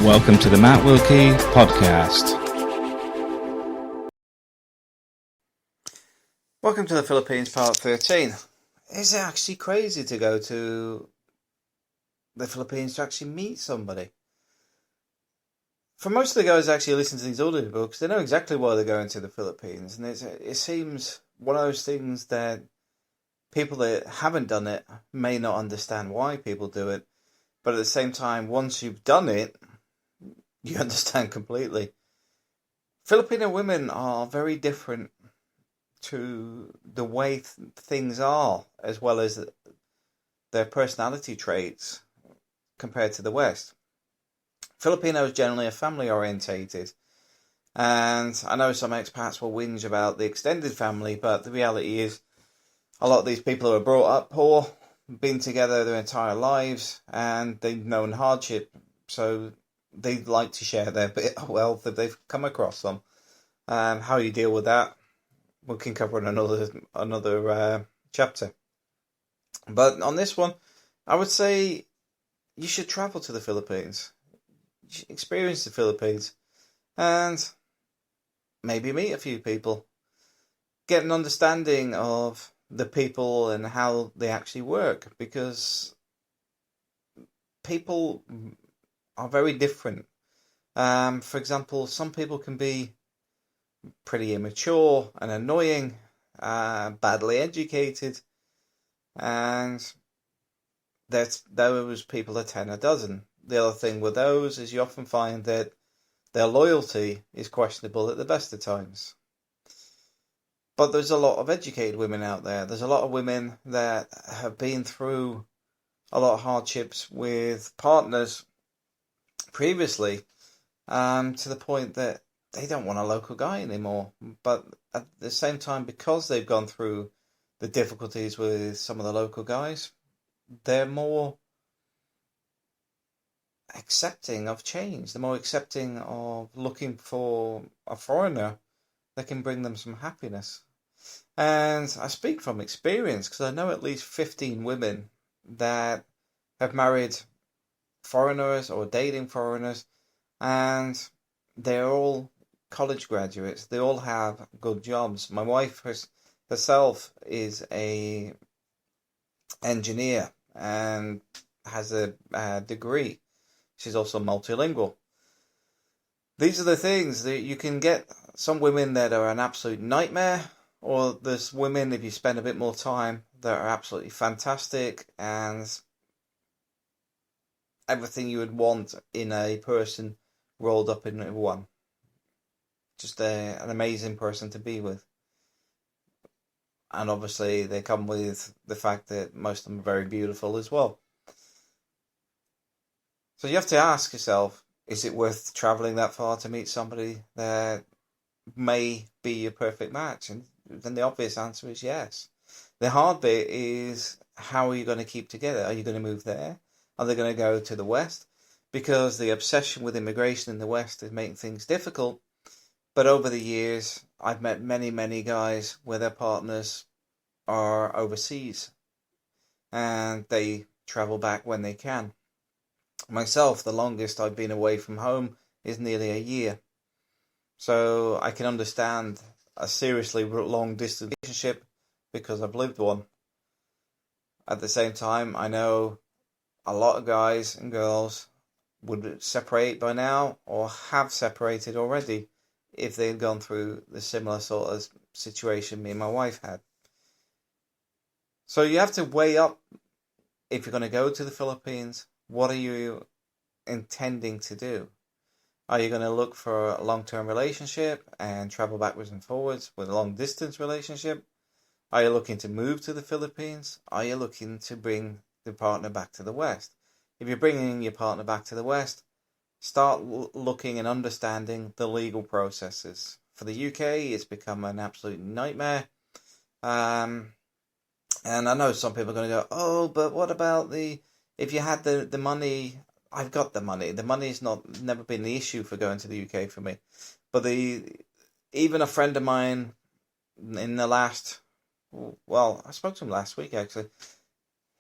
Welcome to the Matt Wilkie Podcast. Welcome to the Philippines, part 13. Is it actually crazy to go to the Philippines to actually meet somebody? For most of the guys that actually listen to these audiobooks, they know exactly why they're going to the Philippines. And it seems one of those things that people that haven't done it may not understand why people do it. But at the same time, once you've done it, you understand completely. Filipino women are very different to the way things are, as well as their personality traits compared to the West. Filipinos generally are family orientated, and I know some expats will whinge about the extended family, but the reality is a lot of these people are brought up poor, been together their entire lives, and they've known hardship, so they like to share their bit of wealth if they've come across them. How you deal with that, we can cover in another chapter. But on this one, I would say you should travel to the Philippines. You should experience the Philippines. And maybe meet a few people. Get an understanding of the people and how they actually work. Because people are very different. For example, some people can be pretty immature and annoying, badly educated, and those people are 10 a dozen. The other thing with those is you often find that their loyalty is questionable at the best of times. But there's a lot of educated women out there. There's a lot of women that have been through a lot of hardships with partners previously, to the point that they don't want a local guy anymore. But at the same time, because they've gone through the difficulties with some of the local guys, they're more accepting of change. They're more accepting of looking for a foreigner that can bring them some happiness. And I speak from experience because I know at least 15 women that have married foreigners or dating foreigners, and they're all college graduates. They all have good jobs. My wife herself is a engineer and has a degree. She's also multilingual. These are the things that you can get. Some women that are an absolute nightmare, or there's women, if you spend a bit more time, that are absolutely fantastic and everything you would want in a person rolled up in one. Just an amazing person to be with. And obviously they come with the fact that most of them are very beautiful as well. So you have to ask yourself, is it worth travelling that far to meet somebody that may be your perfect match? And then the obvious answer is yes. The hard bit is, how are you going to keep together? Are you going to move there? Are they going to go to the West? Because the obsession with immigration in the West is making things difficult. But over the years, I've met many, many guys where their partners are overseas and they travel back when they can. Myself, the longest I've been away from home is nearly a year. So I can understand a seriously long distance relationship because I've lived one. At the same time, I know a lot of guys and girls would separate by now or have separated already if they had gone through the similar sort of situation me and my wife had. So you have to weigh up, if you're going to go to the Philippines, what are you intending to do? Are you going to look for a long-term relationship and travel backwards and forwards with a long-distance relationship? Are you looking to move to the Philippines? Are you looking to bring the partner back to the West? If you're bringing your partner back to the West, start looking and understanding the legal processes. For the UK, it's become an absolute nightmare. And I know some people are going to go, oh, but what about if you had the money? I've got the money. The money's never been the issue for going to the UK for me. But even a friend of mine in the last, well, I spoke to him last week actually.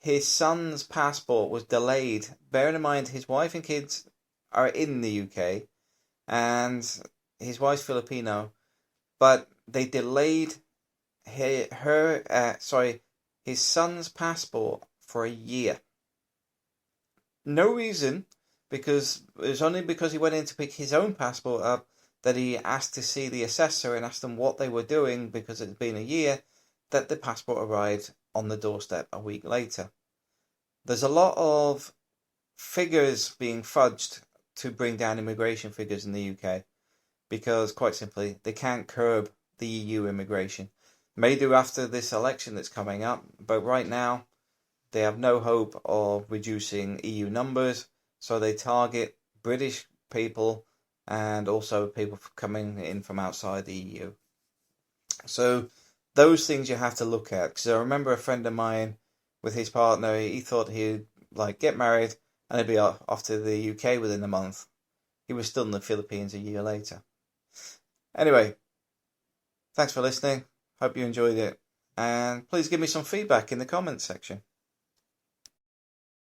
His son's passport was delayed. Bearing in mind his wife and kids are in the UK, and his wife's Filipino, but they delayed his son's passport for a year. No reason, because it was only because he went in to pick his own passport up that he asked to see the assessor and asked them what they were doing, because it had been a year, that the passport arrived on the doorstep a week later. There's a lot of figures being fudged to bring down immigration figures in the UK, because quite simply they can't curb the EU immigration. May do after this election that's coming up, but right now they have no hope of reducing EU numbers, so they target British people and also people coming in from outside the EU. So those things you have to look at, because I remember a friend of mine with his partner, he thought he'd get married and he'd be off to the UK within a month. He was still in the Philippines a year later. Anyway, thanks for listening. Hope you enjoyed it. And please give me some feedback in the comments section.